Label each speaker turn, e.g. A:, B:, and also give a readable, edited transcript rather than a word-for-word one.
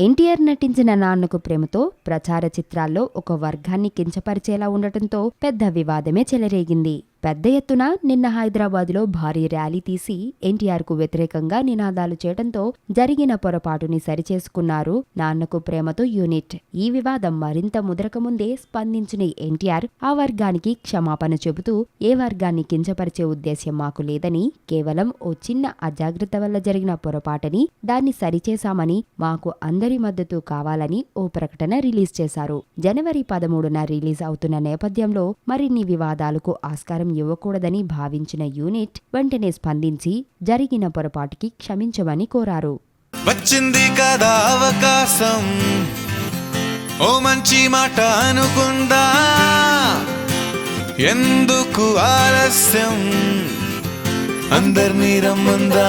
A: ఎన్టీఆర్ నటించిన నాన్నకు ప్రేమతో ప్రచార చిత్రాల్లో ఒక వర్గాన్ని కించపరిచేలా ఉండటంతో పెద్ద వివాదమే చెలరేగింది. పెద్ద ఎత్తున నిన్న హైదరాబాద్లో భారీ ర్యాలీ తీసి ఎన్టీఆర్కు వ్యతిరేకంగా నినాదాలు చేయడంతో జరిగిన పొరపాటుని సరిచేసుకున్నారు నాన్నకు ప్రేమతో యూనిట్. ఈ వివాదం మరింత ముదరకముందే స్పందించిన ఎన్టీఆర్ ఆ వర్గానికి క్షమాపణ చెబుతూ ఏ వర్గాన్ని కించపరిచే ఉద్దేశ్యం మాకు లేదని, కేవలం ఓ చిన్న అజాగ్రత్త వల్ల జరిగిన పొరపాటని, దాన్ని సరిచేశామని, మాకు అందరి మద్దతు కావాలని ఓ ప్రకటన రిలీజ్ చేశారు. జనవరి 13న రిలీజ్ అవుతున్న నేపథ్యంలో మరిన్ని వివాదాలకు ఆస్కారం ఇవ్వకూడదని భావించిన యూనిట్ వెంటనే స్పందించి జరిగిన పొరపాటుకి క్షమించమని కోరారు.
B: వచ్చింది కదా అవకాశం, ఓ మంచి మాట అనుకుందా, ఎందుకు ఆలస్యం, అందర్నీ రమ్మందా.